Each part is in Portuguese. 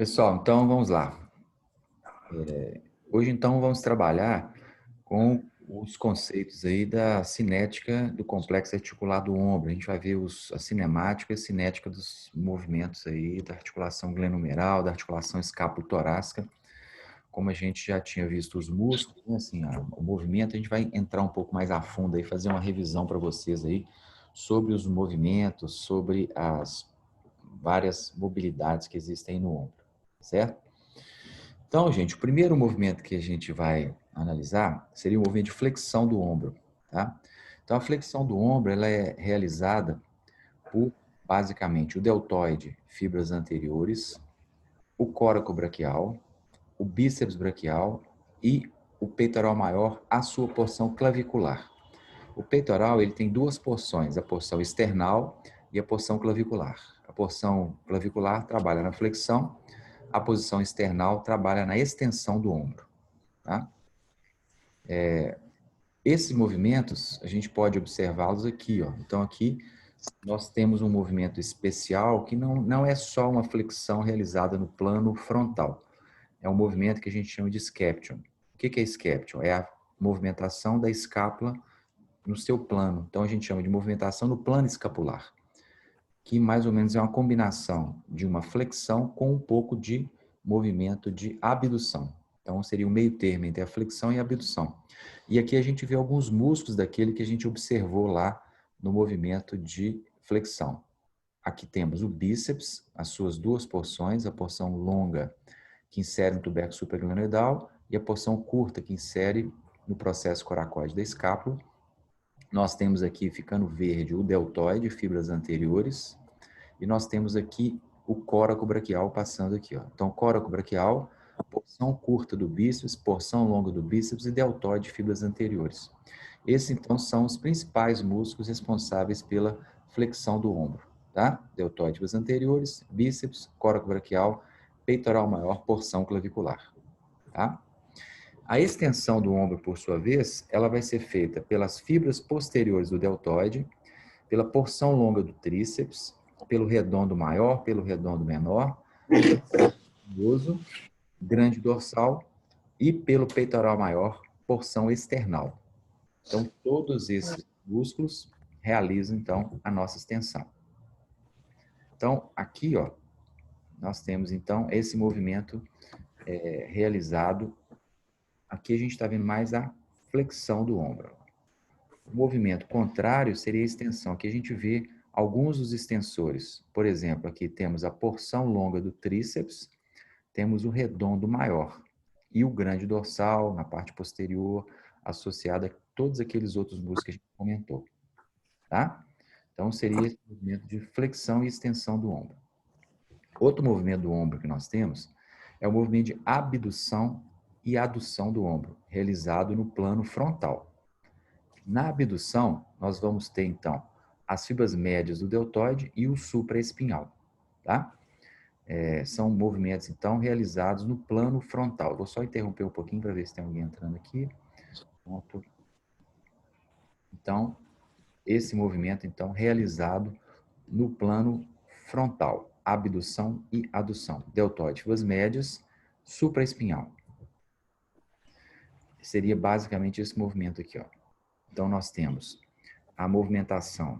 Pessoal, então vamos lá. Hoje então vamos trabalhar com os conceitos aí da cinética do complexo articular do ombro. A gente vai ver a cinemática e a cinética dos movimentos aí da articulação glenohumeral, da articulação escápulo-torácica. Como a gente já tinha visto os músculos, né, assim, o movimento, a gente vai entrar um pouco mais a fundo aí, fazer uma revisão para vocês aí sobre os movimentos, sobre as várias mobilidades que existem no ombro, certo? Então, gente, o primeiro movimento que a gente vai analisar seria o movimento de flexão do ombro, tá? Então, a flexão do ombro, ela é realizada por, basicamente, o deltoide, fibras anteriores, o coracobraquial, o bíceps braquial e o peitoral maior, a sua porção clavicular. O peitoral, ele tem duas porções, a porção external e a porção clavicular. A porção clavicular trabalha na flexão, a posição external trabalha na extensão do ombro. Tá? Esses movimentos, a gente pode observá-los aqui. Ó. Então, aqui nós temos um movimento especial que não é só uma flexão realizada no plano frontal. É um movimento que a gente chama de scapular. O que é scapular? É a movimentação da escápula no seu plano. Então, a gente chama de movimentação no plano escapular, que mais ou menos é uma combinação de uma flexão com um pouco de movimento de abdução. Então, seria o meio termo entre a flexão e a abdução. E aqui a gente vê alguns músculos daquele que a gente observou lá no movimento de flexão. Aqui temos o bíceps, as suas duas porções, a porção longa que insere no tubérculo supraglenoidal e a porção curta que insere no processo coracoide da escápula. Nós temos aqui, ficando verde, o deltoide, fibras anteriores, e nós temos aqui o coracobraquial passando aqui. Ó. Então, coracobraquial, porção curta do bíceps, porção longa do bíceps e deltoide, fibras anteriores. Esses, então, são os principais músculos responsáveis pela flexão do ombro. Tá? Deltoide, fibras anteriores, bíceps, coracobraquial, peitoral maior, porção clavicular. Tá? A extensão do ombro, por sua vez, ela vai ser feita pelas fibras posteriores do deltoide, pela porção longa do tríceps, pelo redondo maior, pelo redondo menor, espinhoso, grande dorsal e pelo peitoral maior, porção external. Então, todos esses músculos realizam, então, a nossa extensão. Então, aqui, ó, nós temos, então, esse movimento realizado. Aqui a gente está vendo mais a flexão do ombro. O movimento contrário seria a extensão. Aqui a gente vê alguns dos extensores. Por exemplo, aqui temos a porção longa do tríceps, temos o redondo maior e o grande dorsal na parte posterior, associado a todos aqueles outros músculos que a gente comentou. Tá? Então, seria esse movimento de flexão e extensão do ombro. Outro movimento do ombro que nós temos é o movimento de abdução e adução do ombro, realizado no plano frontal. Na abdução, nós vamos ter, então, as fibras médias do deltoide e o supraespinhal, tá? São movimentos, então, realizados no plano frontal. Vou só interromper um pouquinho para ver se tem alguém entrando aqui. Pronto. Então, esse movimento, então, realizado no plano frontal. Abdução e adução. Deltoide, fibras médias, supraespinhal. Seria basicamente esse movimento aqui, ó. Então, nós temos a movimentação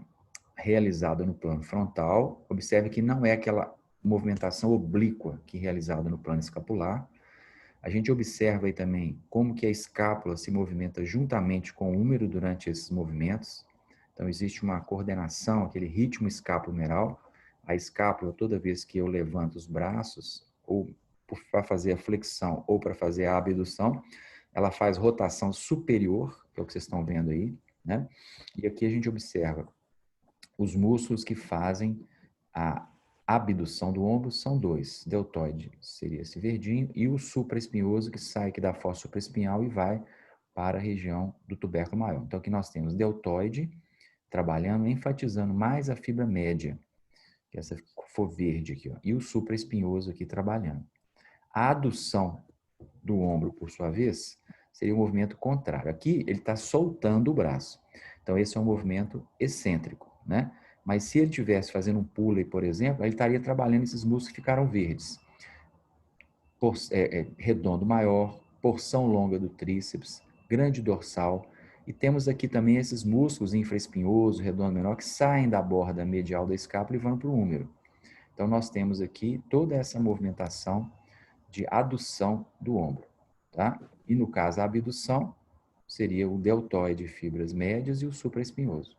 realizada no plano frontal. Observe que não é aquela movimentação oblíqua que é realizada no plano escapular. A gente observa aí também como que a escápula se movimenta juntamente com o húmero durante esses movimentos. Então, existe uma coordenação, aquele ritmo escapulo-humeral. A escápula, toda vez que eu levanto os braços, ou para fazer a flexão ou para fazer a abdução, ela faz rotação superior, que é o que vocês estão vendo aí, né? E aqui a gente observa os músculos que fazem a abdução do ombro são dois. Deltoide seria esse verdinho e o supraespinhoso que sai aqui da fossa supraespinhal e vai para a região do tubérculo maior. Então aqui nós temos deltoide trabalhando, enfatizando mais a fibra média, que essa for verde aqui, ó, e o supraespinhoso aqui trabalhando. A adução do ombro, por sua vez, seria um movimento contrário. Aqui ele está soltando o braço. Então esse é um movimento excêntrico, né? Mas se ele estivesse fazendo um pulley, por exemplo, ele estaria trabalhando esses músculos que ficaram verdes. redondo maior, porção longa do tríceps, grande dorsal, e temos aqui também esses músculos infraespinhoso, redondo menor, que saem da borda medial da escápula e vão para o húmero. Então, nós temos aqui toda essa movimentação de adução do ombro, tá? E no caso, a abdução seria o deltoide, fibras médias e o supraespinhoso.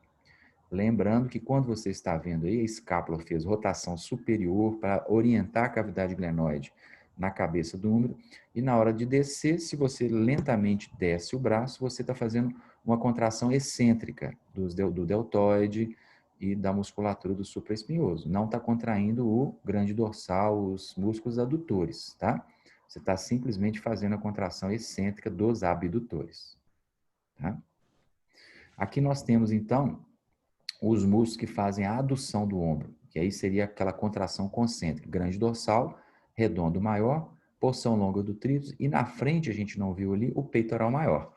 Lembrando que quando você está vendo aí, a escápula fez rotação superior para orientar a cavidade glenoide na cabeça do húmero, e na hora de descer, se você lentamente desce o braço, você está fazendo uma contração excêntrica do deltoide e da musculatura do supraespinhoso. Não está contraindo o grande dorsal, os músculos adutores, tá? Você está simplesmente fazendo a contração excêntrica dos abdutores, tá? Aqui nós temos, então, os músculos que fazem a adução do ombro, que aí seria aquela contração concêntrica, grande dorsal, redondo maior, porção longa do tríceps, e na frente, a gente não viu ali, o peitoral maior.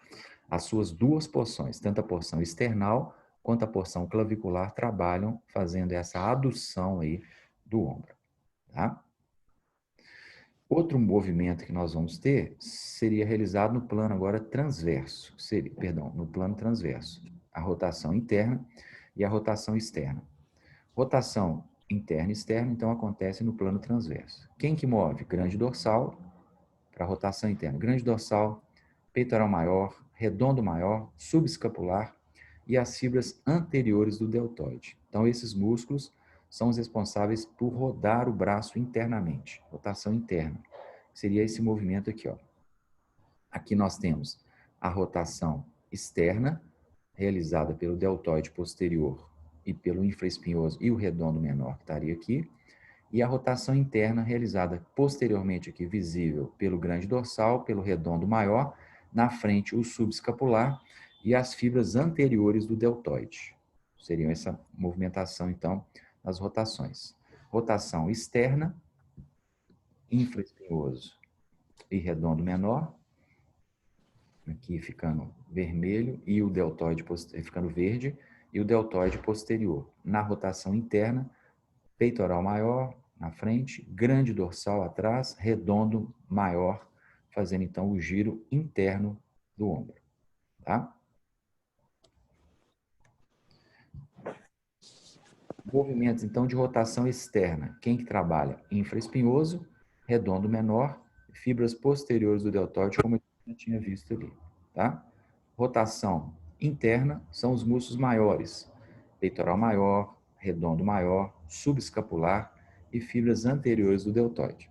As suas duas porções, tanto a porção external quanto a porção clavicular, trabalham fazendo essa adução aí do ombro, tá? Outro movimento que nós vamos ter seria realizado no plano agora transverso, no plano transverso, a rotação interna e a rotação externa. Rotação interna e externa, então, acontece no plano transverso. Quem que move? Grande dorsal para a rotação interna. Grande dorsal, peitoral maior, redondo maior, subescapular e as fibras anteriores do deltoide. Então, esses músculos são os responsáveis por rodar o braço internamente. Rotação interna. Seria esse movimento aqui, ó. Aqui nós temos a rotação externa, realizada pelo deltoide posterior e pelo infraespinhoso e o redondo menor, que estaria aqui, e a rotação interna, realizada posteriormente aqui, visível pelo grande dorsal, pelo redondo maior, na frente o subescapular e as fibras anteriores do deltoide. Seriam essa movimentação, então, das rotações. Rotação externa, infraespinhoso e redondo menor, aqui ficando vermelho, e o deltoide ficando verde, e o deltoide posterior. Na rotação interna, peitoral maior na frente, grande dorsal atrás, redondo maior, fazendo então o giro interno do ombro, tá? Movimentos então de rotação externa. Quem que trabalha? Infraespinhoso, redondo menor, fibras posteriores do deltoide, como eu tinha visto ali, tá? Rotação interna são os músculos maiores, peitoral maior, redondo maior, subescapular e fibras anteriores do deltoide.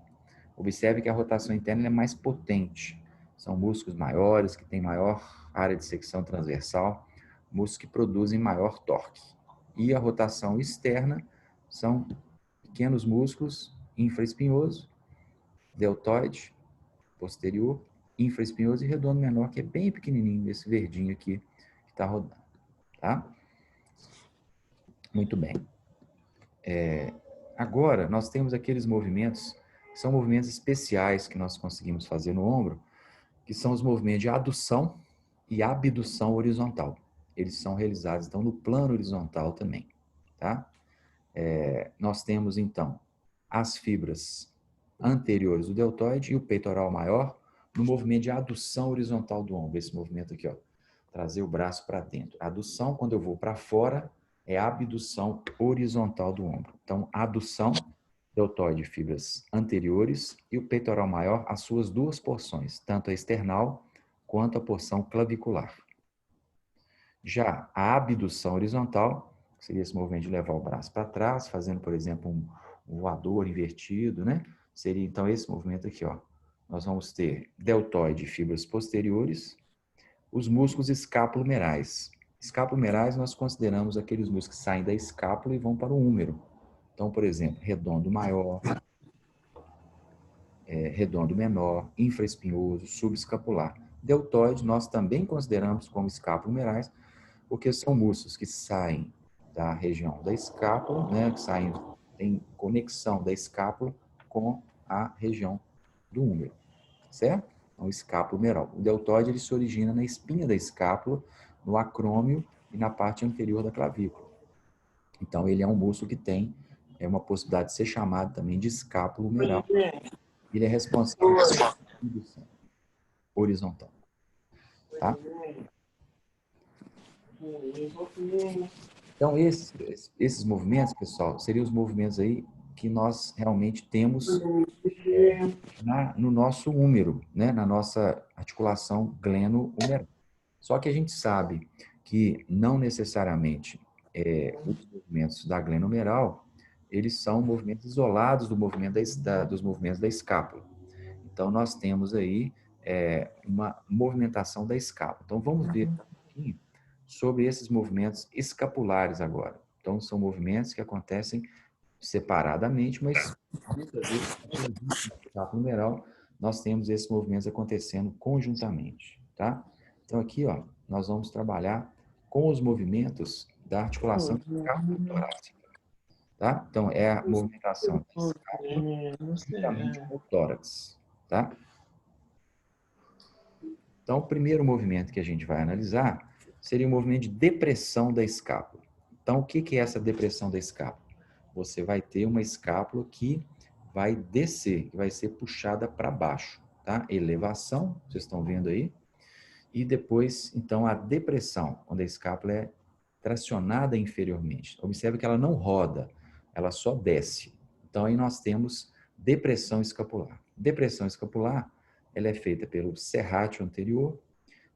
Observe que a rotação interna é mais potente. São músculos maiores, que têm maior área de secção transversal, músculos que produzem maior torque. E a rotação externa são pequenos músculos, infraespinhoso, deltoide posterior, infraespinhoso e redondo menor, que é bem pequenininho, esse verdinho aqui que está rodando, tá? Muito bem. Agora, nós temos aqueles movimentos, que são movimentos especiais que nós conseguimos fazer no ombro, que são os movimentos de adução e abdução horizontal. Eles são realizados, então, no plano horizontal também, tá? Nós temos, então, as fibras anteriores do deltoide e o peitoral maior no movimento de adução horizontal do ombro. Esse movimento aqui, ó, trazer o braço para dentro. Adução, quando eu vou para fora, é a abdução horizontal do ombro. Então, adução, deltoide, fibras anteriores e o peitoral maior, as suas duas porções, tanto a external quanto a porção clavicular. Já a abdução horizontal seria esse movimento de levar o braço para trás, fazendo, por exemplo, um voador invertido, né? Seria, então, esse movimento aqui, ó. Nós vamos ter deltoide e fibras posteriores, os músculos escapulomerais. Escapulomerais nós consideramos aqueles músculos que saem da escápula e vão para o húmero. Então, por exemplo, redondo maior, redondo menor, infraespinhoso, subescapular. Deltoide nós também consideramos como escapulomerais, porque são músculos que saem da região da escápula, né, que saem, tem conexão da escápula com a região do húmero, certo? Então, escapulomeral. O deltoide ele se origina na espinha da escápula, no acrômio e na parte anterior da clavícula. Então, ele é um músculo que tem uma possibilidade de ser chamado também de escapulomeral. Ele é responsável pela indução horizontal, tá? Então, esses movimentos, pessoal, seriam os movimentos aí que nós realmente temos no nosso húmero, né? Na nossa articulação gleno-humeral. Só que a gente sabe que não necessariamente os movimentos da glenohumeral, eles são movimentos isolados do movimento dos movimentos da escápula. Então, nós temos aí uma movimentação da escápula. Então, vamos ver um pouquinho sobre esses movimentos escapulares agora. Então, são movimentos que acontecem separadamente, mas muitas vezes, na escápula humeral, nós temos esses movimentos acontecendo conjuntamente, tá? Então, aqui, ó, nós vamos trabalhar com os movimentos da articulação escápulo-torácica, tá? Então, é a movimentação da escápula juntamente com o tórax, tá? Então, o primeiro movimento que a gente vai analisar seria o movimento de depressão da escápula. Então, o que é essa depressão da escápula? Você vai ter uma escápula que vai descer, que vai ser puxada para baixo, tá? Elevação, vocês estão vendo aí. E depois, então, a depressão, quando a escápula é tracionada inferiormente. Observe que ela não roda, ela só desce. Então, aí nós temos depressão escapular. Depressão escapular, ela é feita pelo serrátil anterior,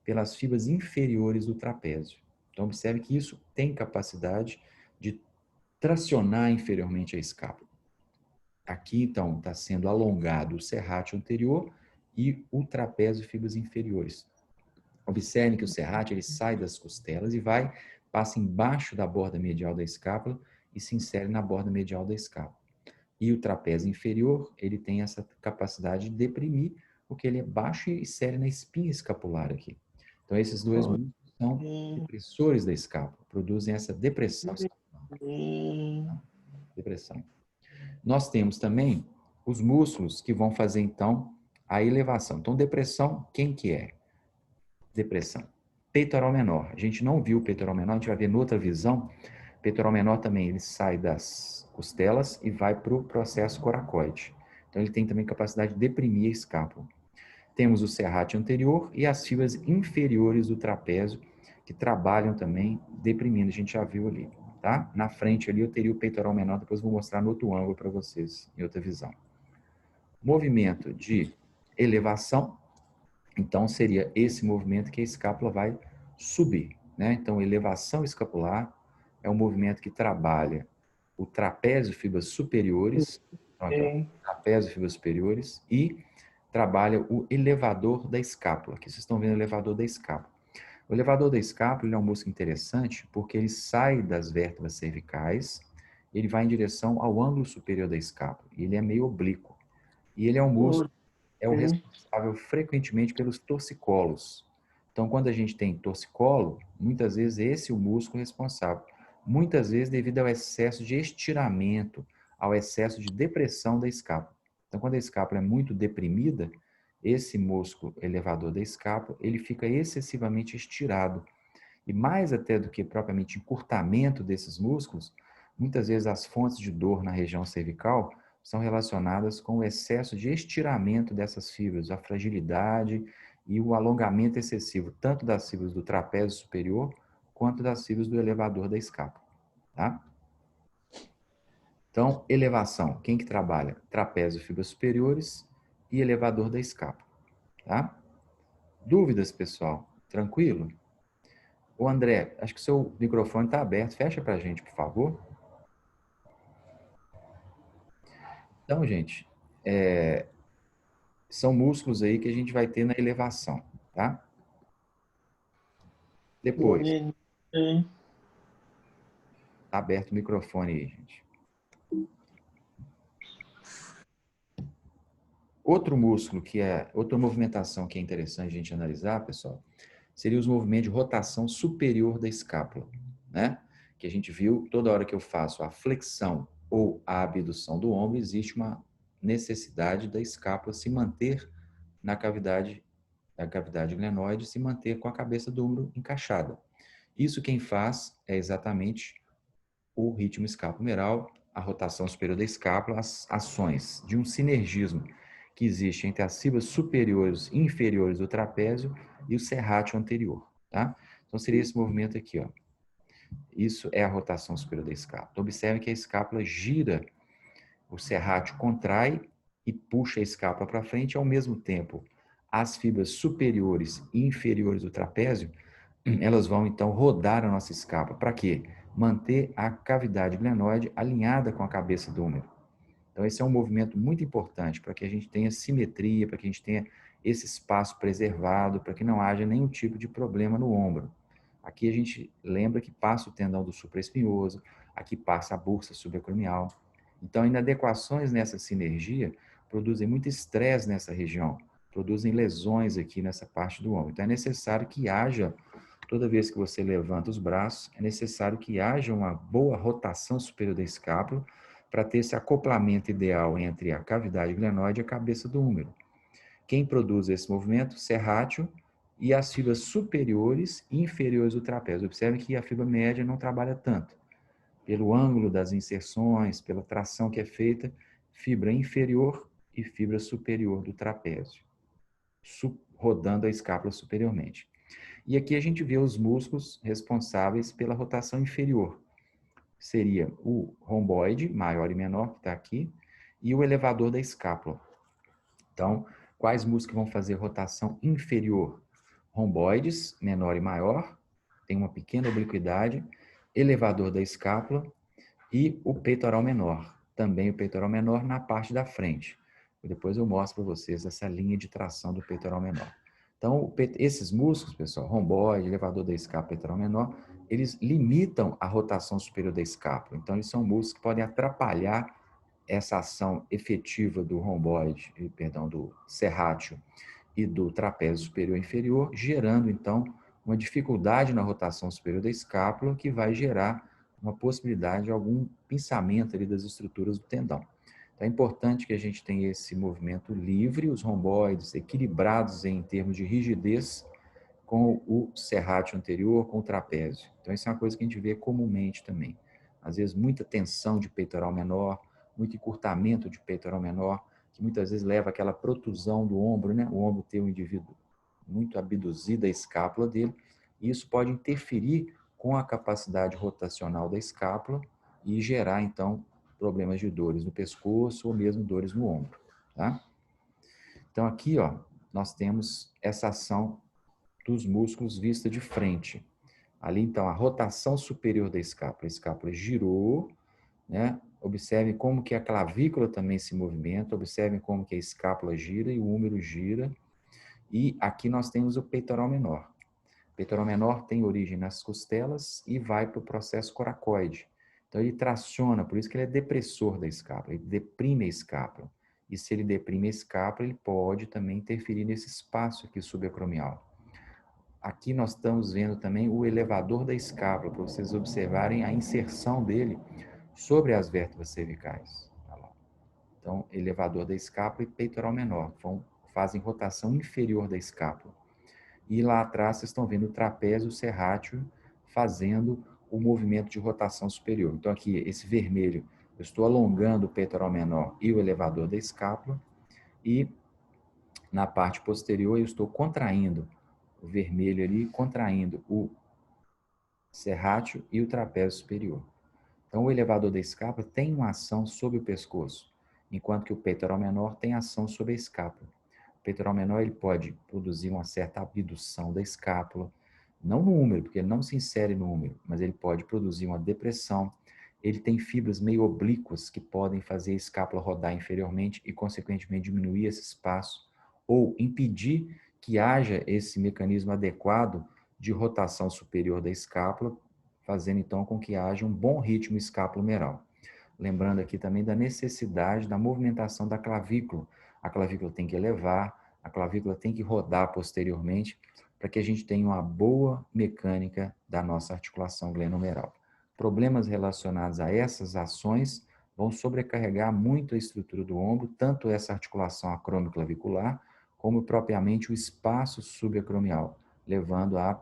pelas fibras inferiores do trapézio. Então, observe que isso tem capacidade de tracionar inferiormente a escápula. Aqui, então, está sendo alongado o serrátil anterior e o trapézio fibras inferiores. Observe que o serrátil ele sai das costelas e passa embaixo da borda medial da escápula e se insere na borda medial da escápula. E o trapézio inferior, ele tem essa capacidade de deprimir, porque ele é baixo e insere na espinha escapular aqui. Então, esses dois músculos são depressores da escápula, produzem essa depressão escapular. Depressão. Nós temos também os músculos que vão fazer, então, a elevação. Então, depressão, quem que é? Depressão. Peitoral menor. A gente não viu o peitoral menor, a gente vai ver noutra visão. Peitoral menor também, ele sai das costelas e vai para o processo coracoide. Então, ele tem também capacidade de deprimir a escápula. Temos o serrátil anterior e as fibras inferiores do trapézio, que trabalham também deprimindo, a gente já viu ali, tá? Na frente ali eu teria o peitoral menor, depois vou mostrar no outro ângulo para vocês, em outra visão. Movimento de elevação, então seria esse movimento que a escápula vai subir, né? Então, elevação escapular é um movimento que trabalha o trapézio, fibras superiores, trapézio, fibras superiores e trabalha o elevador da escápula. Aqui vocês estão vendo o elevador da escápula. O elevador da escápula é um músculo interessante porque ele sai das vértebras cervicais, ele vai em direção ao ângulo superior da escápula. E ele é meio oblíquo. E ele é um músculo, é o responsável frequentemente pelos torcicolos. Então, quando a gente tem torcicolo, muitas vezes esse é o músculo responsável. Muitas vezes devido ao excesso de estiramento, ao excesso de depressão da escápula. Então, quando a escápula é muito deprimida, esse músculo elevador da escápula, ele fica excessivamente estirado. E mais até do que propriamente encurtamento desses músculos, muitas vezes as fontes de dor na região cervical são relacionadas com o excesso de estiramento dessas fibras, a fragilidade e o alongamento excessivo, tanto das fibras do trapézio superior, quanto das fibras do elevador da escápula, tá? Então, elevação, quem que trabalha? Trapézio, fibras superiores e elevador da escápula, tá? Dúvidas, pessoal? Tranquilo? Ô André, acho que o seu microfone está aberto. Fecha para a gente, por favor. Então, gente, são músculos aí que a gente vai ter na elevação, tá? Depois, tá aberto o microfone aí, gente. Outro músculo outra movimentação que é interessante a gente analisar, pessoal, seria os movimentos de rotação superior da escápula, né? Que a gente viu toda hora que eu faço a flexão ou a abdução do ombro, existe uma necessidade da escápula se manter na cavidade glenoide, se manter com a cabeça do ombro encaixada. Isso quem faz é exatamente o ritmo escapulohumeral, a rotação superior da escápula, as ações de um sinergismo que existe entre as fibras superiores e inferiores do trapézio e o serrátil anterior, tá? Então, seria esse movimento aqui, ó. Isso é a rotação superior da escápula. Então, observe que a escápula gira, o serrátil contrai e puxa a escápula para frente, ao mesmo tempo, as fibras superiores e inferiores do trapézio, elas vão, então, rodar a nossa escápula. Para quê? Manter a cavidade glenoide alinhada com a cabeça do húmero. Então, esse é um movimento muito importante para que a gente tenha simetria, para que a gente tenha esse espaço preservado, para que não haja nenhum tipo de problema no ombro. Aqui a gente lembra que passa o tendão do supraespinhoso, aqui passa a bursa subacromial. Então, inadequações nessa sinergia produzem muito estresse nessa região, produzem lesões aqui nessa parte do ombro. Então, é necessário que haja, toda vez que você levanta os braços, é necessário que haja uma boa rotação superior da escápula para ter esse acoplamento ideal entre a cavidade glenoide e a cabeça do húmero. Quem produz esse movimento? Serrátil e as fibras superiores e inferiores do trapézio. Observe que a fibra média não trabalha tanto. Pelo ângulo das inserções, pela tração que é feita, fibra inferior e fibra superior do trapézio, rodando a escápula superiormente. E aqui a gente vê os músculos responsáveis pela rotação inferior. Seria o romboide, maior e menor, que está aqui, e o elevador da escápula. Então, quais músculos vão fazer rotação inferior? Romboides, menor e maior, tem uma pequena obliquidade, elevador da escápula e o peitoral menor, também o peitoral menor na parte da frente. Depois eu mostro para vocês essa linha de tração do peitoral menor. Então, esses músculos, pessoal, romboide, elevador da escápula, peitoral menor, eles limitam a rotação superior da escápula. Então, eles são músculos que podem atrapalhar essa ação efetiva do romboide, perdão, do serrátil e do trapézio superior e inferior, gerando, então, uma dificuldade na rotação superior da escápula que vai gerar uma possibilidade de algum pinçamento ali das estruturas do tendão. Então, é importante que a gente tenha esse movimento livre, os romboides equilibrados em termos de rigidez com o serrátil anterior, com o trapézio. Então, isso é uma coisa que a gente vê comumente também. Às vezes, muita tensão de peitoral menor, muito encurtamento de peitoral menor, que muitas vezes leva àquela protusão do ombro, né? O ombro ter um indivíduo muito abduzido a escápula dele, e isso pode interferir com a capacidade rotacional da escápula e gerar, então, problemas de dores no pescoço ou mesmo dores no ombro, tá? Então, aqui, ó, nós temos essa ação dos músculos vista de frente. Ali, então, a rotação superior da escápula. A escápula girou, né? Observem como que a clavícula também se movimenta, observem como que a escápula gira e o húmero gira. E aqui nós temos o peitoral menor. O peitoral menor tem origem nas costelas e vai para o processo coracoide. Então, ele traciona, por isso que ele é depressor da escápula, ele deprime a escápula. E se ele deprime a escápula, ele pode também interferir nesse espaço aqui subacromial. Aqui nós estamos vendo também o elevador da escápula, para vocês observarem a inserção dele sobre as vértebras cervicais. Então, elevador da escápula e peitoral menor fazem rotação inferior da escápula. E lá atrás vocês estão vendo o trapézio serrátil fazendo o movimento de rotação superior. Então, aqui, esse vermelho, eu estou alongando o peitoral menor e o elevador da escápula, e na parte posterior eu estou contraindo o vermelho ali, contraindo o serrátil e o trapézio superior. Então, o elevador da escápula tem uma ação sobre o pescoço, enquanto que o peitoral menor tem ação sobre a escápula. O peitoral menor ele pode produzir uma certa abdução da escápula, não no húmero, porque ele não se insere no húmero, mas ele pode produzir uma depressão. Ele tem fibras meio oblíquas que podem fazer a escápula rodar inferiormente e, consequentemente, diminuir esse espaço ou impedir que haja esse mecanismo adequado de rotação superior da escápula, fazendo então com que haja um bom ritmo escapulomeral. Lembrando aqui também da necessidade da movimentação da clavícula. A clavícula tem que elevar, a clavícula tem que rodar posteriormente, para que a gente tenha uma boa mecânica da nossa articulação glenomeral. Problemas relacionados a essas ações vão sobrecarregar muito a estrutura do ombro, tanto essa articulação acromioclavicular, como propriamente o espaço subacromial, levando a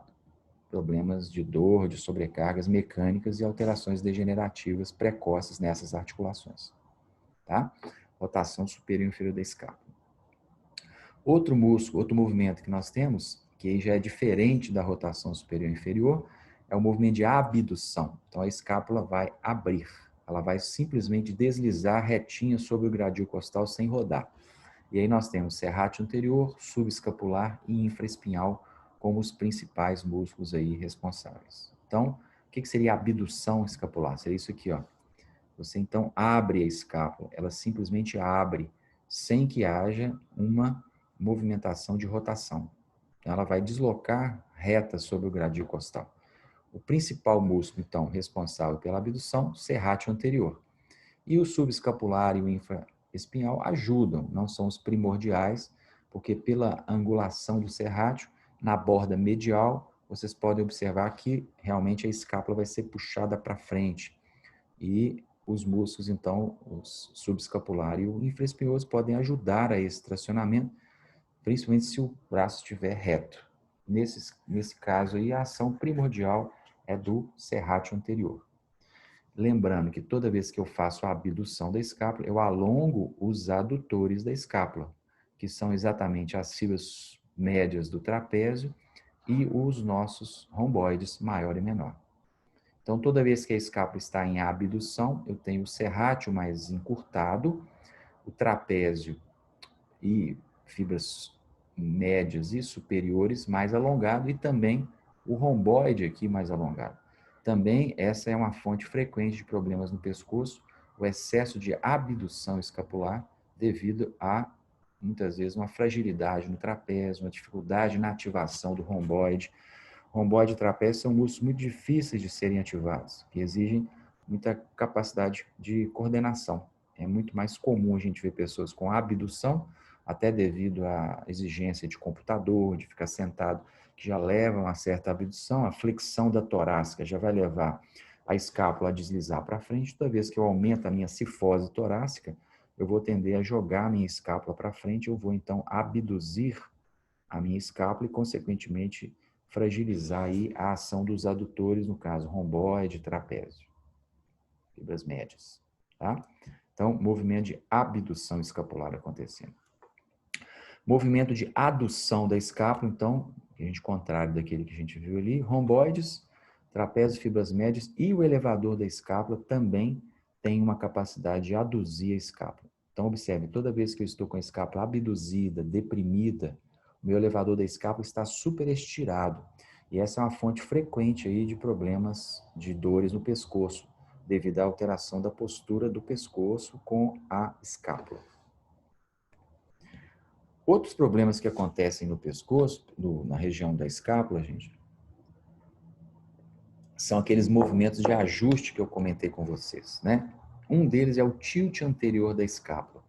problemas de dor, de sobrecargas mecânicas e alterações degenerativas precoces nessas articulações, tá? Rotação superior e inferior da escápula. Outro músculo, outro movimento que nós temos, que aí já é diferente da rotação superior e inferior, é o movimento de abdução. Então, a escápula vai abrir. Ela vai simplesmente deslizar retinha sobre o gradil costal sem rodar. E aí nós temos serrátil anterior, subescapular e infraespinhal como os principais músculos aí responsáveis. Então, o que seria a abdução escapular? Seria isso aqui, ó. Você então abre a escápula, ela simplesmente abre, sem que haja uma movimentação de rotação. Então, ela vai deslocar reta sobre o gradil costal. O principal músculo, então, responsável pela abdução, serrátil anterior. E o subescapular e o infraespinhal ajudam, não são os primordiais, porque pela angulação do serrátil, na borda medial, vocês podem observar que realmente a escápula vai ser puxada para frente. E os músculos, então, os subescapular e o infraespinhoso podem ajudar a esse tracionamento, principalmente se o braço estiver reto. Nesse caso aí, a ação primordial é do serrátil anterior. Lembrando que toda vez que eu faço a abdução da escápula, eu alongo os adutores da escápula, que são exatamente as fibras médias do trapézio e os nossos romboides maior e menor. Então, toda vez que a escápula está em abdução, eu tenho o serrátil mais encurtado, o trapézio e fibras médias e superiores mais alongado e também o romboide aqui mais alongado. Também essa é uma fonte frequente de problemas no pescoço, o excesso de abdução escapular devido a, muitas vezes, uma fragilidade no trapézio, uma dificuldade na ativação do romboide. Romboide e trapézio são músculos muito difíceis de serem ativados, que exigem muita capacidade de coordenação. É muito mais comum a gente ver pessoas com abdução, até devido à exigência de computador, de ficar sentado, que já levam a certa abdução, a flexão da torácica já vai levar a escápula a deslizar para frente. Toda vez que eu aumento a minha cifose torácica, eu vou tender a jogar a minha escápula para frente, eu vou então abduzir a minha escápula e, consequentemente, fragilizar aí a ação dos adutores, no caso, romboide, trapézio, fibras médias, tá? Então, movimento de abdução escapular acontecendo. Movimento de adução da escápula, então, a gente contrário daquele que a gente viu ali, romboides, trapézio, fibras médias e o elevador da escápula também tem uma capacidade de aduzir a escápula. Então, observe, toda vez que eu estou com a escápula abduzida, deprimida, o meu elevador da escápula está super estirado. E essa é uma fonte frequente aí de problemas de dores no pescoço, devido à alteração da postura do pescoço com a escápula. Outros problemas que acontecem no pescoço, na região da escápula, gente, são aqueles movimentos de ajuste que eu comentei com vocês, né? Um deles é o tilt anterior da escápula.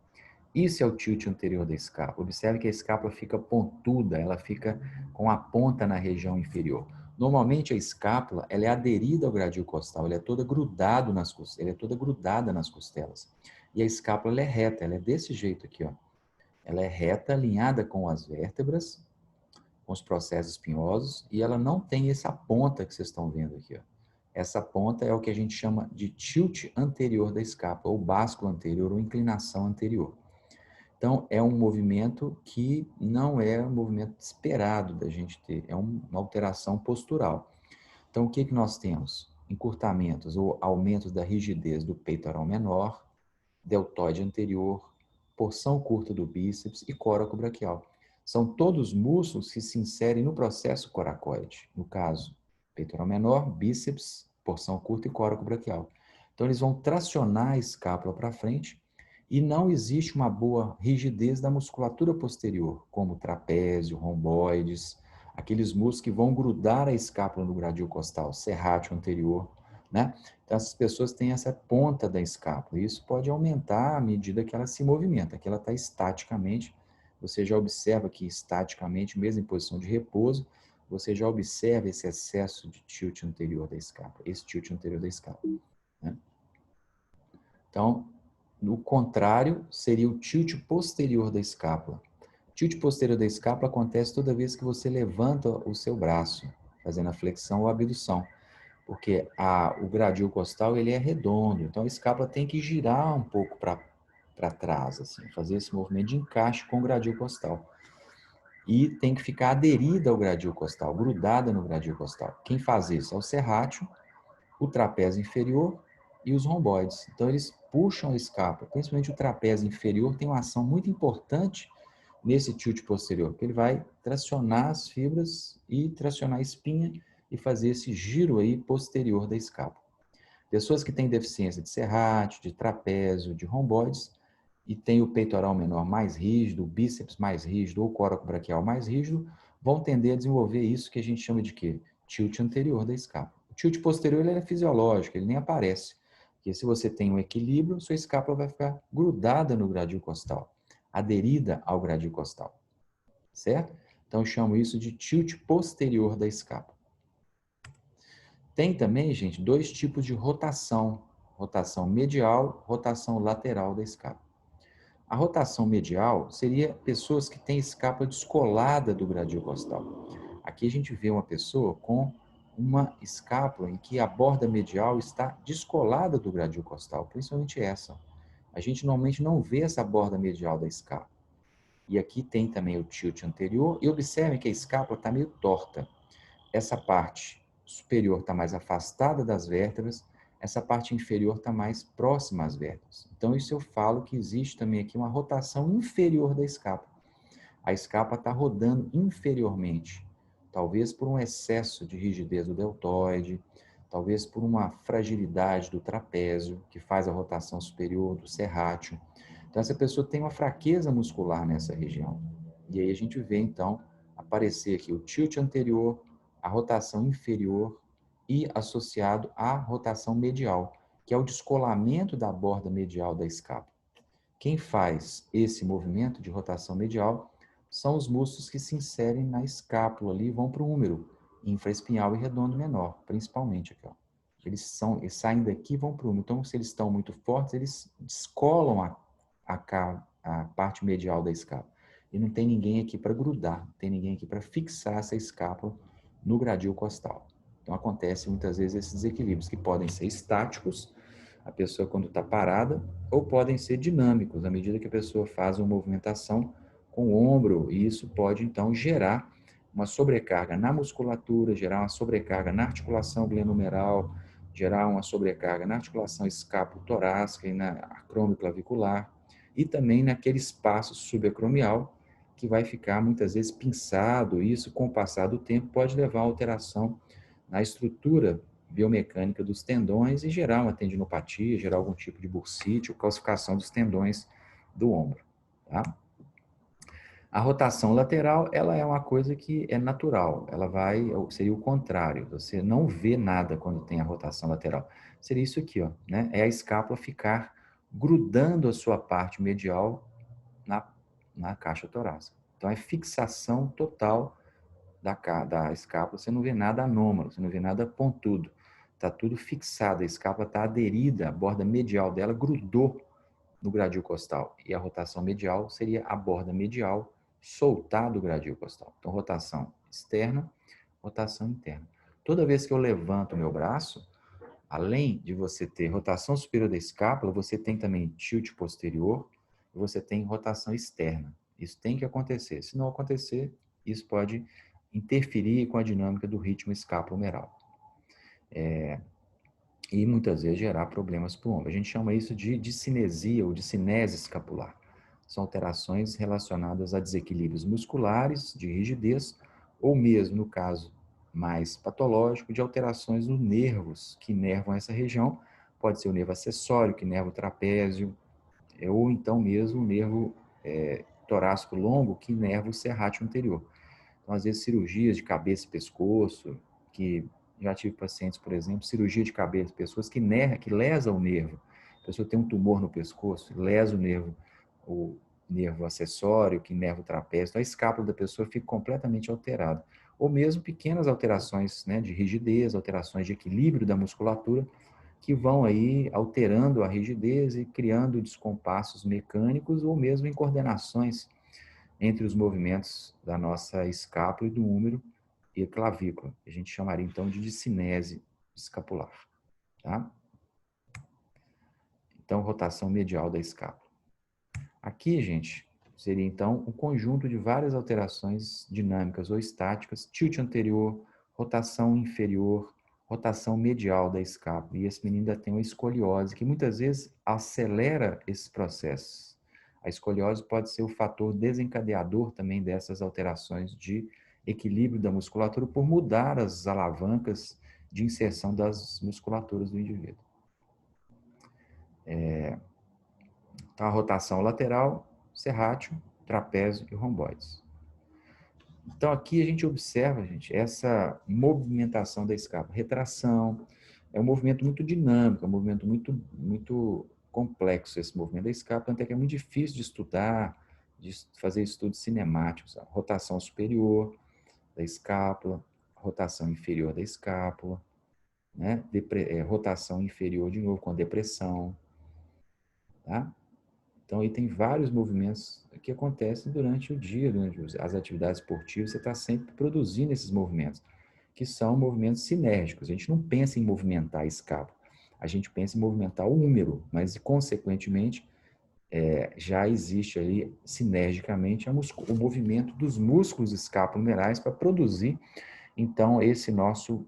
Isso é o tilt anterior da escápula. Observe que a escápula fica pontuda, ela fica com a ponta na região inferior. Normalmente a escápula, ela é aderida ao gradil costal, ela é toda grudada nas costelas, ela é toda grudada nas costelas. E a escápula ela é reta, ela é desse jeito aqui, ó. Ela é reta, alinhada com as vértebras, com os processos espinhosos, e ela não tem essa ponta que vocês estão vendo aqui, ó. Essa ponta é o que a gente chama de tilt anterior da escápula, ou básculo anterior, ou inclinação anterior. Então, é um movimento que não é um movimento esperado da gente ter, é uma alteração postural. Então, o que nós temos? Encurtamentos ou aumentos da rigidez do peitoral menor, deltoide anterior, porção curta do bíceps e coraco braquial. São todos músculos que se inserem no processo coracoide. No caso, peitoral menor, bíceps, porção curta e coraco braquial. Então, eles vão tracionar a escápula para frente e não existe uma boa rigidez da musculatura posterior, como trapézio, romboides, aqueles músculos que vão grudar a escápula no gradil costal, serrátil anterior, né? Então, essas pessoas têm essa ponta da escápula, e isso pode aumentar à medida que ela se movimenta, que ela está estaticamente, você já observa que estaticamente, mesmo em posição de repouso, você já observa esse excesso de tilt anterior da escápula, esse tilt anterior da escápula, né? Então, no contrário, seria o tilt posterior da escápula. O tilt posterior da escápula acontece toda vez que você levanta o seu braço, fazendo a flexão ou a abdução, porque o gradil costal ele é redondo, então a escápula tem que girar um pouco para trás, assim, fazer esse movimento de encaixe com o gradil costal. e tem que ficar aderida ao gradil costal, grudada no gradil costal. Quem faz isso é o serrátil, o trapézio inferior e os romboides. Então, eles puxam a escápula, principalmente o trapézio inferior tem uma ação muito importante nesse tilt posterior, que ele vai tracionar as fibras e tracionar a espinha e fazer esse giro aí posterior da escápula. Pessoas que têm deficiência de serrátil, de trapézio, de romboides e têm o peitoral menor mais rígido, o bíceps mais rígido ou o coracobraquial mais rígido, vão tender a desenvolver isso que a gente chama de quê? Tilt anterior da escápula. O tilt posterior ele é fisiológico, ele nem aparece. Porque se você tem um equilíbrio, sua escápula vai ficar grudada no gradil costal, aderida ao gradil costal, certo? Então, eu chamo isso de tilt posterior da escápula. Tem também, gente, dois tipos de rotação. Rotação medial, rotação lateral da escápula. A rotação medial seria pessoas que têm escápula descolada do gradil costal. Aqui a gente vê uma pessoa com uma escápula em que a borda medial está descolada do gradil costal, principalmente essa. A gente normalmente não vê essa borda medial da escápula. E aqui tem também o tilt anterior. E observem que a escápula está meio torta. Essa parte superior está mais afastada das vértebras, essa parte inferior está mais próxima às vértebras. Então, isso eu falo que existe também aqui uma rotação inferior da escápula. A escápula está rodando inferiormente, talvez por um excesso de rigidez do deltoide, talvez por uma fragilidade do trapézio, que faz a rotação superior do serrátil. Então, essa pessoa tem uma fraqueza muscular nessa região. E aí a gente vê, então, aparecer aqui o tilt anterior, a rotação inferior e associado à rotação medial, que é o descolamento da borda medial da escápula. Quem faz esse movimento de rotação medial são os músculos que se inserem na escápula ali e vão para o úmero, infraespinhal e redondo menor, principalmente aqui, ó. Eles saem daqui e vão para o úmero. Então, se eles estão muito fortes, eles descolam a parte medial da escápula. E não tem ninguém aqui para grudar, não tem ninguém aqui para fixar essa escápula no gradil costal. Então, acontece muitas vezes esses desequilíbrios que podem ser estáticos, a pessoa quando está parada, ou podem ser dinâmicos, à medida que a pessoa faz uma movimentação com o ombro, e isso pode, então, gerar uma sobrecarga na musculatura, gerar uma sobrecarga na articulação glenohumeral, gerar uma sobrecarga na articulação escápulo-torácica e na acromioclavicular, e também naquele espaço subacromial, que vai ficar muitas vezes pinçado. Isso, com o passar do tempo, pode levar a alteração na estrutura biomecânica dos tendões e gerar uma tendinopatia, gerar algum tipo de bursite ou calcificação dos tendões do ombro, tá? A rotação lateral, ela é uma coisa que é natural, seria o contrário, você não vê nada quando tem a rotação lateral. Seria isso aqui, ó, né? É a escápula ficar grudando a sua parte medial na caixa torácica. Então, é fixação total da escápula, você não vê nada anômalo, você não vê nada pontudo. Está tudo fixado, a escápula está aderida, a borda medial dela grudou no gradil costal. E a rotação medial seria a borda medial soltar do gradil costal. Então, rotação externa, rotação interna. Toda vez que eu levanto o meu braço, além de você ter rotação superior da escápula, você tem também tilt posterior e você tem rotação externa. Isso tem que acontecer. Se não acontecer, isso pode interferir com a dinâmica do ritmo escapulohumeral. E muitas vezes gerar problemas para o ombro. A gente chama isso de discinesia ou discinese escapular. São alterações relacionadas a desequilíbrios musculares, de rigidez, ou mesmo, no caso mais patológico, de alterações nos nervos que inervam essa região. Pode ser o nervo acessório, que inerva o trapézio, ou então mesmo o nervo torácico longo, que inerva o serrátil anterior. Então, às vezes, cirurgias de cabeça e pescoço, que já tive pacientes, por exemplo, cirurgia de cabeça, pessoas que lesam o nervo. A pessoa tem um tumor no pescoço, lesa o nervo acessório, que inerva o trapézio. Então, a escápula da pessoa fica completamente alterada. Ou mesmo pequenas alterações, né, de rigidez, alterações de equilíbrio da musculatura, que vão aí alterando a rigidez e criando descompassos mecânicos ou mesmo incoordenações entre os movimentos da nossa escápula e do úmero e clavícula. A gente chamaria então de discinese escapular, tá? Então, rotação medial da escápula. Aqui, gente, seria, então, um conjunto de várias alterações dinâmicas ou estáticas, tilt anterior, rotação inferior, rotação medial da escápula. E esse menino ainda tem uma escoliose, que muitas vezes acelera esses processos. A escoliose pode ser o fator desencadeador também dessas alterações de equilíbrio da musculatura por mudar as alavancas de inserção das musculaturas do indivíduo. Então, a rotação lateral, serrátil, trapézio e romboides. Então, aqui a gente observa, gente, essa movimentação da escápula. Retração é um movimento muito dinâmico, é um movimento muito complexo, esse movimento da escápula, até que é muito difícil de estudar, de fazer estudos cinemáticos. A rotação superior da escápula, rotação inferior da escápula, né? Rotação inferior de novo com depressão, tá? Então, aí tem vários movimentos que acontecem durante o dia, durante as atividades esportivas, você está sempre produzindo esses movimentos, que são movimentos sinérgicos. A gente não pensa em movimentar a escápula, a gente pensa em movimentar o húmero, mas, consequentemente, já existe ali, sinergicamente, o movimento dos músculos escapulohumerais para produzir, então, esse nosso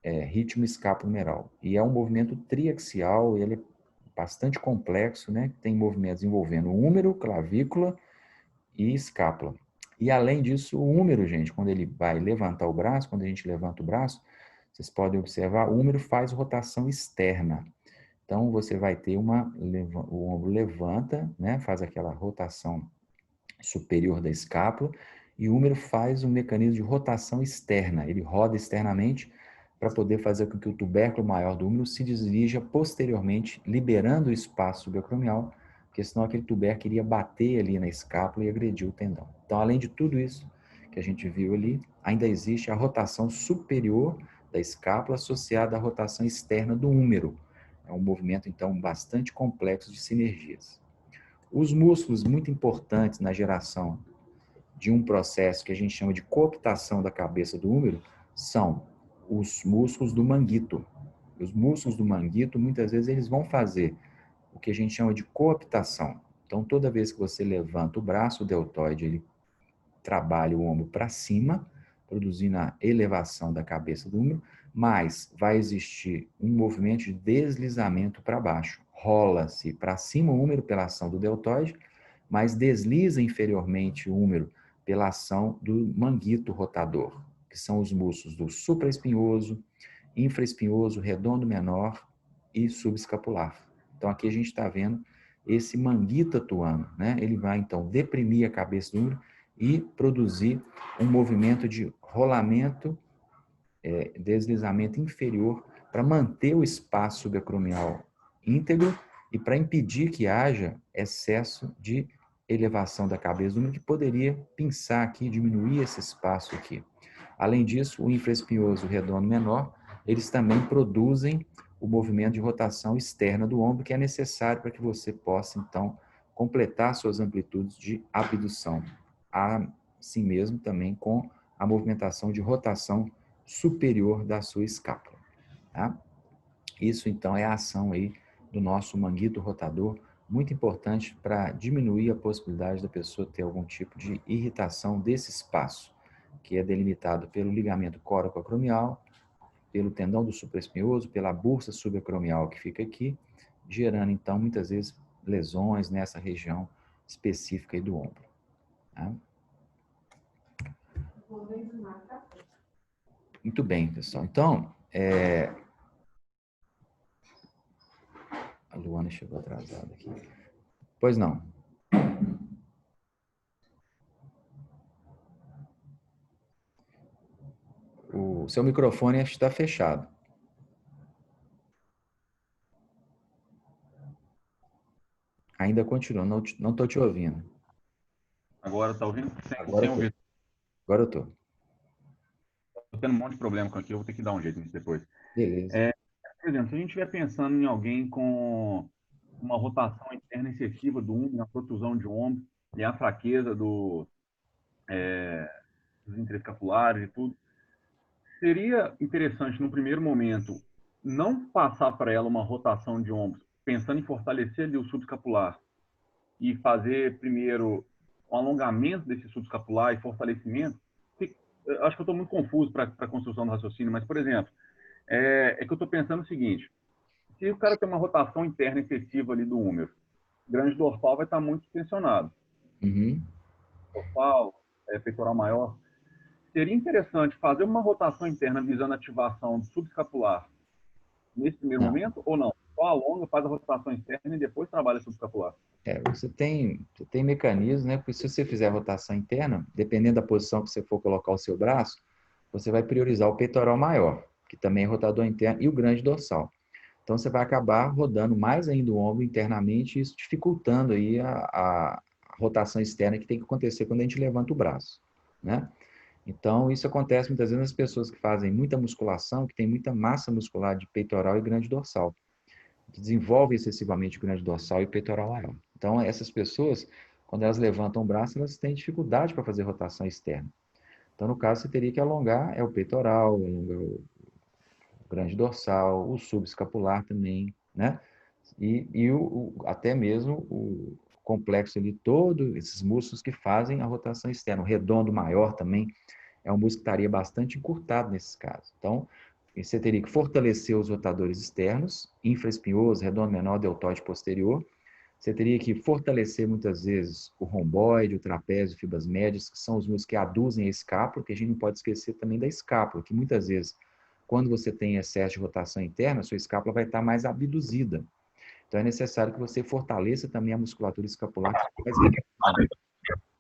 ritmo escapulohumeral. E é um movimento triaxial, ele é bastante complexo, né? Tem movimentos envolvendo húmero, clavícula e escápula. E além disso, o húmero, gente, quando ele vai levantar o braço, quando a gente levanta o braço, vocês podem observar, o húmero faz rotação externa. Então, você vai ter o ombro levanta, né? Faz aquela rotação superior da escápula, e o húmero faz um mecanismo de rotação externa. Ele roda externamente para poder fazer com que o tubérculo maior do húmero se dirija posteriormente, liberando o espaço subacromial, porque senão aquele tubérculo iria bater ali na escápula e agredir o tendão. Então, além de tudo isso que a gente viu ali, ainda existe a rotação superior da escápula associada à rotação externa do húmero. É um movimento, então, bastante complexo de sinergias. Os músculos muito importantes na geração de um processo que a gente chama de cooptação da cabeça do húmero são os músculos do manguito. Os músculos do manguito, muitas vezes, eles vão fazer o que a gente chama de cooptação. Então, toda vez que você levanta o braço, o deltoide, ele trabalha o ombro para cima, produzindo a elevação da cabeça do húmero, mas vai existir um movimento de deslizamento para baixo. Rola-se para cima o húmero pela ação do deltoide, mas desliza inferiormente o húmero pela ação do manguito rotador, que são os músculos do supraespinhoso, infraespinhoso, redondo menor e subescapular. Então, aqui a gente está vendo esse manguito atuando, né? Ele vai, então, deprimir a cabeça do húmero e produzir um movimento de rolamento, deslizamento inferior para manter o espaço subacromial íntegro e para impedir que haja excesso de elevação da cabeça do húmero, que poderia pinçar aqui, diminuir esse espaço aqui. Além disso, o infraespinhoso redondo menor, eles também produzem o movimento de rotação externa do ombro, que é necessário para que você possa, então, completar suas amplitudes de abdução. Assim mesmo também com a movimentação de rotação superior da sua escápula. Tá? Isso, então, é a ação aí do nosso manguito rotador, muito importante para diminuir a possibilidade da pessoa ter algum tipo de irritação desse espaço, que é delimitado pelo ligamento coracoacromial, pelo tendão do supraespinhoso, pela bursa subacromial que fica aqui, gerando, então, muitas vezes lesões nessa região específica aí do ombro. Tá? Muito bem, pessoal. Então, a Luana chegou atrasada aqui. Pois não. O seu microfone está fechado. Ainda continua, não estou te ouvindo. Agora está ouvindo? Agora Sem eu tô. ouvir. Agora eu estou. Estou tendo um monte de problema com aqui, eu vou ter que dar um jeito nisso depois. Beleza. Por exemplo, se a gente estiver pensando em alguém com uma rotação interna excessiva do ombro, a protusão de ombro e a fraqueza dos intraescapulares e tudo, seria interessante, no primeiro momento, não passar para ela uma rotação de ombros, pensando em fortalecer ali o subescapular e fazer primeiro um alongamento desse subescapular e fortalecimento. Eu acho que eu estou muito confuso para a construção do raciocínio, mas, por exemplo, que eu estou pensando o seguinte: se o cara tem uma rotação interna excessiva ali do húmero, o grande dorsal vai estar muito tensionado. Uhum. Dorsal, peitoral maior. Seria interessante fazer uma rotação interna visando a ativação do subescapular nesse primeiro Não. momento ou não? Só alonga, faz a rotação interna e depois trabalha o subescapular. Você tem mecanismos, né? Porque se você fizer a rotação interna, dependendo da posição que você for colocar o seu braço, você vai priorizar o peitoral maior, que também é rotador interno, e o grande dorsal. Então, você vai acabar rodando mais ainda o ombro internamente, e isso dificultando aí a rotação externa que tem que acontecer quando a gente levanta o braço, né? Então, isso acontece muitas vezes nas pessoas que fazem muita musculação, que tem muita massa muscular de peitoral e grande dorsal, que desenvolve excessivamente o grande dorsal e o peitoral maior. Então, essas pessoas, quando elas levantam o braço, elas têm dificuldade para fazer rotação externa. Então, no caso, você teria que alongar o peitoral, alongar o grande dorsal, o subescapular também, né? Até mesmo o complexo ali, todos esses músculos que fazem a rotação externa. O redondo maior também é um músculo que estaria bastante encurtado nesses casos. Então, você teria que fortalecer os rotadores externos, infraespinhoso, redondo menor, deltoide posterior. Você teria que fortalecer muitas vezes o romboide, o trapézio, fibras médias, que são os músculos que aduzem a escápula, que a gente não pode esquecer também da escápula, que muitas vezes, quando você tem excesso de rotação interna, a sua escápula vai estar mais abduzida. Então, é necessário que você fortaleça também a musculatura escapular, que faz redução,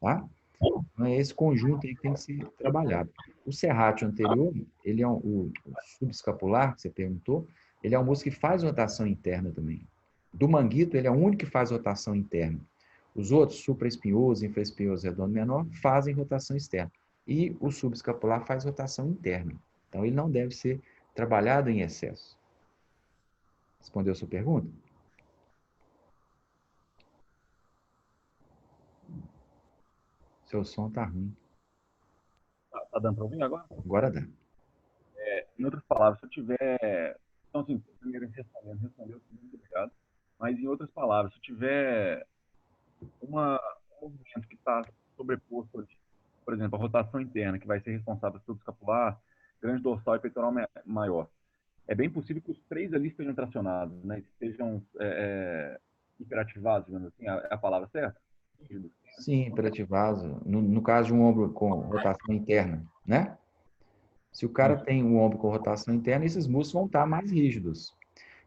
tá? Então, é esse conjunto aí que tem que ser trabalhado. O serrátil anterior, ele é o subescapular, que você perguntou, ele é um músculo que faz rotação interna também. Do manguito, ele é o único que faz rotação interna. Os outros, supraespinhoso, infraespinhoso, redondo menor, fazem rotação externa. E o subescapular faz rotação interna. Então, ele não deve ser trabalhado em excesso. Respondeu a sua pergunta? Seu som está ruim. Tá dando para ouvir agora? Agora dá. Em outras palavras, se eu tiver. Então, assim, primeiro respondeu, muito obrigado. Mas, em outras palavras, se eu tiver um movimento que está sobreposto ali, por exemplo, a rotação interna, que vai ser responsável pelo escapular, grande dorsal e peitoral maior, é bem possível que os três ali estejam tracionados, né? Estejam hiperativados, digamos assim, é a palavra certa? Sim, hiperativaso. No caso de um ombro com rotação interna, né? Se o cara Isso. tem um ombro com rotação interna, esses músculos vão estar mais rígidos.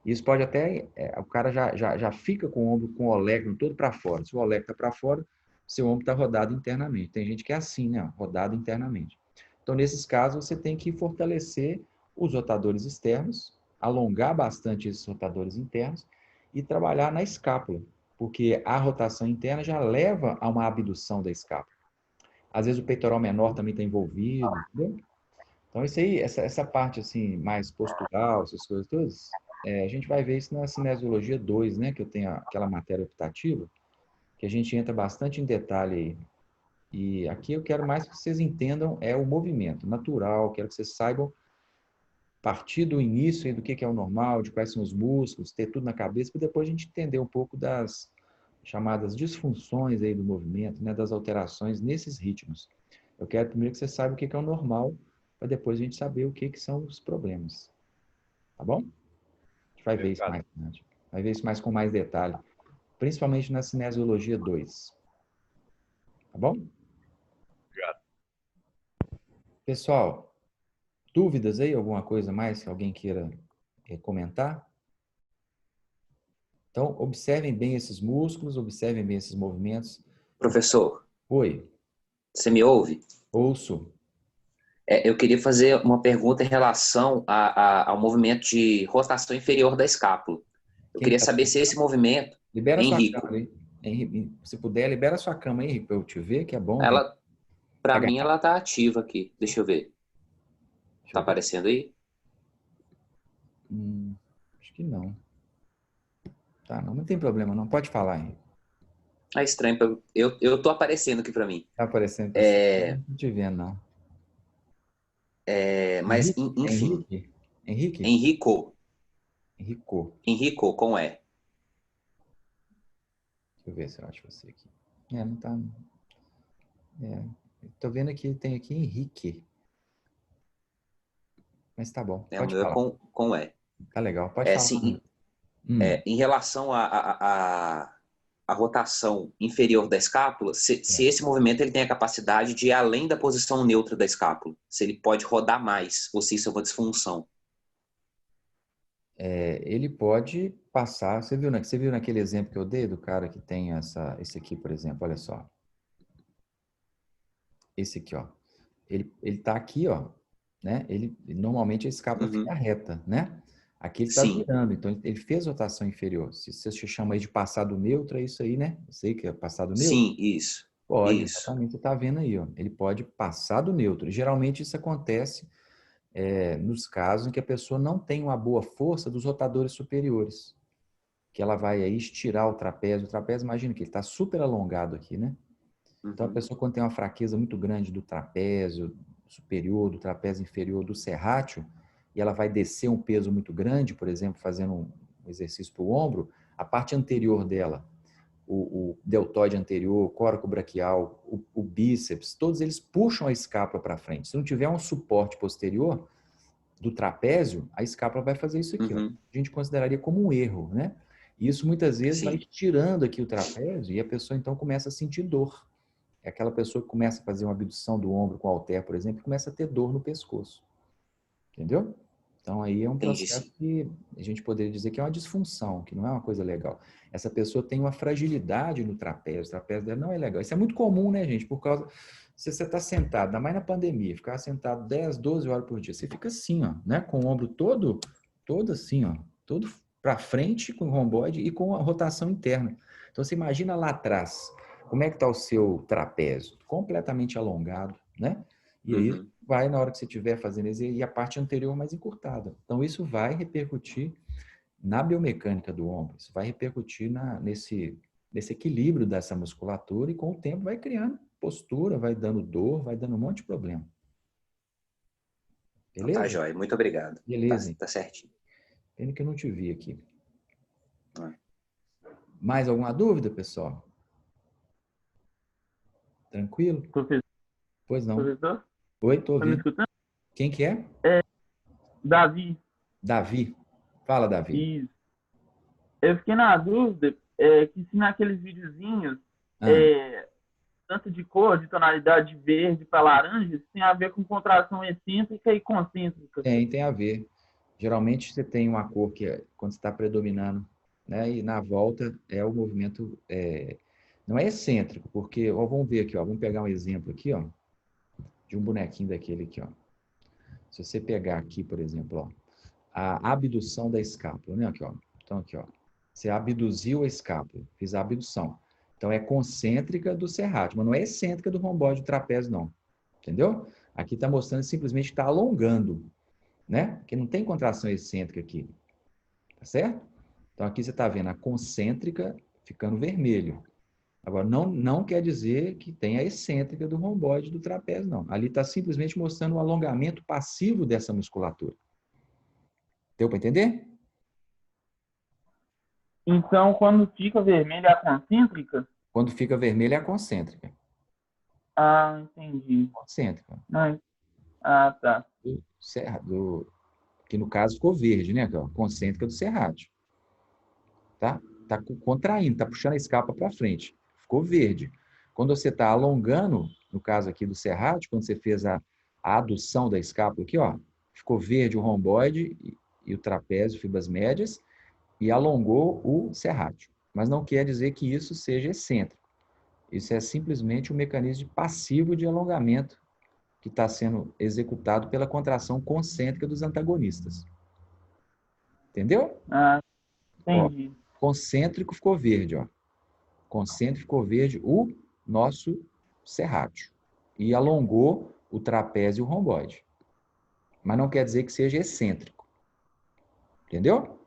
Isso pode até, o cara já fica com o ombro com o olecno todo para fora. Se o olecno está para fora, seu ombro está rodado internamente. Tem gente que é assim, né? Rodado internamente. Então, nesses casos, você tem que fortalecer os rotadores externos, alongar bastante esses rotadores internos e trabalhar na escápula, porque a rotação interna já leva a uma abdução da escápula. Às vezes o peitoral menor também está envolvido, entendeu? Então, isso aí, essa parte assim, mais postural, essas coisas todas, a gente vai ver isso na Cinesiologia 2, né? Que eu tenho aquela matéria optativa, que a gente entra bastante em detalhe aí. E aqui eu quero mais que vocês entendam o movimento natural, quero que vocês saibam partir do início do que é o normal, de quais são os músculos, ter tudo na cabeça, para depois a gente entender um pouco das chamadas disfunções aí do movimento, né? Das alterações nesses ritmos. Eu quero primeiro que você saiba o que é o normal, para depois a gente saber o que são os problemas. Tá bom? A gente vai ver isso Obrigado. mais tarde. Vai ver isso mais com mais detalhe. Principalmente na Cinesiologia 2. Tá bom? Obrigado. Pessoal, dúvidas aí? Alguma coisa mais que alguém queira comentar? Então, observem bem esses músculos, observem bem esses movimentos. Professor, Oi, você me ouve? ouço. Eu queria fazer uma pergunta em relação ao movimento de rotação inferior da escápula. Eu Quem queria tá... saber se esse movimento, Libera sua Henrico, câmera aí. Se puder, libera sua câmera aí, para eu te ver, que é bom. ela, Tá para mim, gravado? ela tá ativa aqui. Deixa eu ver. Deixa Tá eu ver. aparecendo aí? Acho que não. Tá, não tem problema, não. Pode falar aí. Ah, estranho. Eu tô aparecendo aqui para mim. Tá aparecendo para você. Não tô te vendo, não. Mas, Henrique? enfim, Henrique? Henrique? Henrico, Henrico. Henrico com E. Deixa eu ver se eu acho você aqui. Não tá. Tô vendo que tem aqui Henrique. Mas tá bom, O pode meu é falar. com E. Tá legal, pode falar. Sim, em relação à rotação inferior da escápula, se esse movimento ele tem a capacidade de ir além da posição neutra da escápula, se ele pode rodar mais, ou se isso é uma disfunção. Ele pode passar. Você viu naquele exemplo que eu dei do cara que tem esse aqui, por exemplo? Olha só. Esse aqui, ó. Ele tá aqui, ó, né? Normalmente a escápula fica Uhum. reta, né? Aqui ele está Sim, virando, então ele fez rotação inferior. Se você chama aí de passado neutro, é isso aí, né? Eu sei que é passado neutro. sim, isso. Pode, Isso. exatamente. Você está vendo aí, ó. Ele pode passar do neutro. Geralmente isso acontece nos casos em que a pessoa não tem uma boa força dos rotadores superiores, que ela vai aí estirar o trapézio. O trapézio, imagina que ele está super alongado aqui, né? Então, a Uhum. pessoa, quando tem uma fraqueza muito grande do trapézio superior, do trapézio inferior, do serrátil, e ela vai descer um peso muito grande, por exemplo, fazendo um exercício para o ombro, a parte anterior dela, o deltoide anterior, o coraco braquial, o bíceps, todos eles puxam a escápula para frente. Se não tiver um suporte posterior do trapézio, a escápula vai fazer isso aqui. Ó. Uhum. A gente consideraria como um erro, né? E isso muitas vezes vai Sim, estirando aqui o trapézio e a pessoa então começa a sentir dor. É aquela pessoa que começa a fazer uma abdução do ombro com halter, por exemplo, e começa a ter dor no pescoço. Entendeu? Então, aí é um entendi, processo sim. que a gente poderia dizer que é uma disfunção, que não é uma coisa legal. Essa pessoa tem uma fragilidade no trapézio, o trapézio dela não é legal. Isso é muito comum, né, gente? Por causa. Se você está sentado, ainda mais na pandemia, ficar sentado 10, 12 horas por dia, você fica assim, ó, né? Com o ombro todo assim, ó, todo para frente com o romboide e com a rotação interna. Então, você imagina lá atrás, como é que está o seu trapézio? Completamente alongado, né? E aí Uhum. vai na hora que você estiver fazendo isso e a parte anterior mais encurtada. Então, isso vai repercutir na biomecânica do ombro, isso vai repercutir nesse equilíbrio dessa musculatura e com o tempo vai criando postura, vai dando dor, vai dando um monte de problema. Então tá, Beleza? joia. Muito obrigado. Tá, Beleza. tá certinho. Pena que eu não te vi aqui. É. Mais alguma dúvida, pessoal? Tranquilo? Professor, Pois não. professor, Oi, tô tá me ouvindo. escutando? Quem que é? É, Davi, Davi. Fala, Davi. isso. Eu fiquei na dúvida que se naqueles videozinhos, Ah, é, tanto de cor, de tonalidade verde para laranja, isso tem a ver com contração excêntrica e concêntrica. tem a ver. Geralmente você tem uma cor que quando está predominando, né? E na volta é o movimento, não é excêntrico, porque, ó, vamos ver aqui, ó, vamos pegar um exemplo aqui, ó, de um bonequinho daquele aqui, ó. Se você pegar aqui, por exemplo, ó, a abdução da escápula, né? Aqui, ó. Então, aqui, ó, você abduziu a escápula, fiz a abdução. Então, é concêntrica do serrátil, mas não é excêntrica do romboide do trapézio, não. Entendeu? Aqui está mostrando simplesmente que está alongando, né? Porque não tem contração excêntrica aqui, tá certo? Então aqui você está vendo a concêntrica ficando vermelho. Agora, não quer dizer que tem a excêntrica do romboide do trapézio, não. Ali está simplesmente mostrando o alongamento passivo dessa musculatura. Deu para entender? Então, quando fica vermelha a concêntrica, Quando fica vermelho é a concêntrica. entendi. Concêntrica. Ah, tá. Que no caso ficou verde, né? Concêntrica do serrátil. Tá? Tá contraindo, tá puxando a escápula para frente. Ficou verde. Quando você está alongando, no caso aqui do serrátil, quando você fez a adução da escápula aqui, ó, ficou verde o romboide e o trapézio, fibras médias, e alongou o serrátil. Mas não quer dizer que isso seja excêntrico. Isso é simplesmente um mecanismo passivo de alongamento que está sendo executado pela contração concêntrica dos antagonistas. Entendeu? Ah, Ó, entendi. concêntrico ficou verde, ó. Concêntrico ficou verde o nosso serrátil. E alongou o trapézio e o romboide. Mas não quer dizer que seja excêntrico. Entendeu?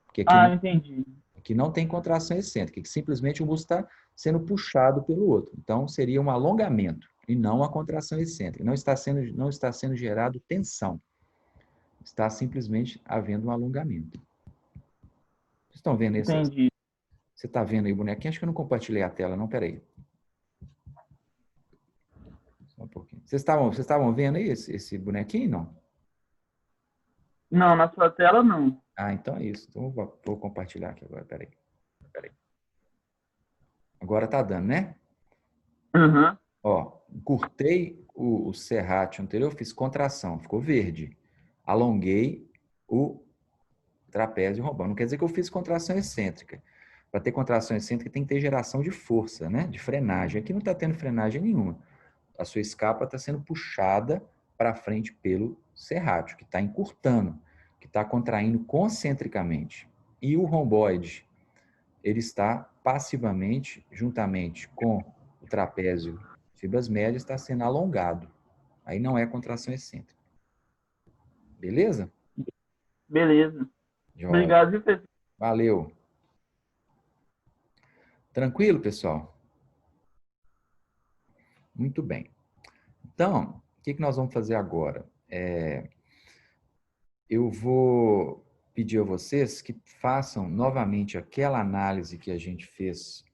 Porque Entendi. aqui não tem contração excêntrica, que simplesmente o músculo está sendo puxado pelo outro. Então, seria um alongamento e não uma contração excêntrica. Não está sendo gerado tensão. Está simplesmente havendo um alongamento. Vocês estão vendo essas? Entendi. Você está vendo aí o bonequinho? Acho que eu não compartilhei a tela, não. Peraí. Só um pouquinho. Vocês estavam vendo aí esse bonequinho, não? Não, na sua tela não. Ah, então é isso. Então vou compartilhar aqui agora. Peraí. Agora tá dando, né? Uhum. Ó, curtei o serrátil anterior, fiz contração, ficou verde. Alonguei o trapézio romboide. Não quer dizer que eu fiz contração excêntrica. Para ter contração excêntrica tem que ter geração de força, né? De frenagem. Aqui não está tendo frenagem nenhuma. A sua escápula está sendo puxada para frente pelo serrátil, que está encurtando, que está contraindo concentricamente. E o romboide, ele está passivamente, juntamente com o trapézio fibras médias, está sendo alongado. Aí não é contração excêntrica. Beleza? Beleza. Joia. Obrigado, viu, pessoal? Valeu. Tranquilo, pessoal? Muito bem. Então, o que nós vamos fazer agora? Eu vou pedir a vocês que façam novamente aquela análise que a gente fez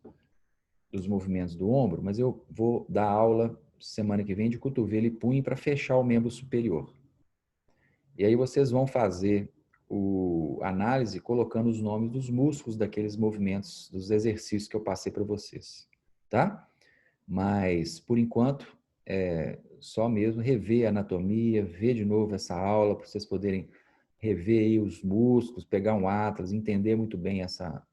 dos movimentos do ombro, mas eu vou dar aula semana que vem de cotovelo e punho para fechar o membro superior. E aí vocês vão fazer a análise colocando os nomes dos músculos daqueles movimentos, dos exercícios que eu passei para vocês, tá? Mas, por enquanto, só mesmo rever a anatomia, ver de novo essa aula, para vocês poderem rever aí os músculos, pegar um atlas, entender muito bem essa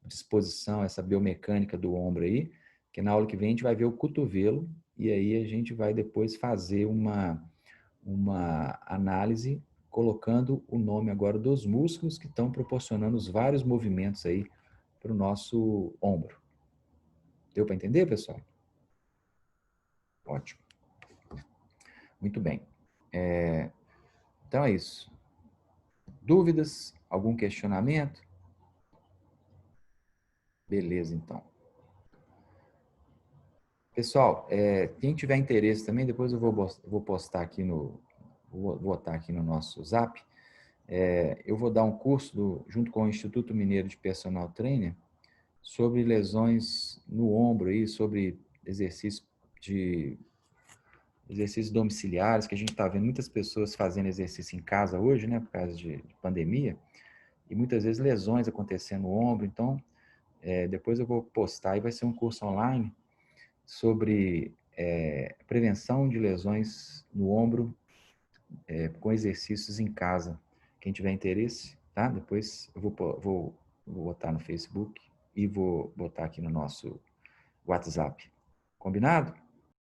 disposição, essa biomecânica do ombro aí, que na aula que vem a gente vai ver o cotovelo e aí a gente vai depois fazer uma análise colocando o nome agora dos músculos que estão proporcionando os vários movimentos aí para o nosso ombro. Deu para entender, pessoal? Ótimo. Muito bem. Então é isso. Dúvidas? Algum questionamento? Beleza, então. Pessoal, quem tiver interesse também, depois eu vou postar aqui vou botar aqui no nosso Zap. Eu vou dar um curso junto com o Instituto Mineiro de Personal Trainer sobre lesões no ombro aí, sobre exercícios domiciliares, que a gente está vendo muitas pessoas fazendo exercício em casa hoje, né, por causa de pandemia, e muitas vezes lesões acontecendo no ombro. Então, depois eu vou postar e vai ser um curso online sobre prevenção de lesões no ombro com exercícios em casa. Quem tiver interesse, tá? Depois eu vou botar no Facebook e vou botar aqui no nosso WhatsApp. Combinado?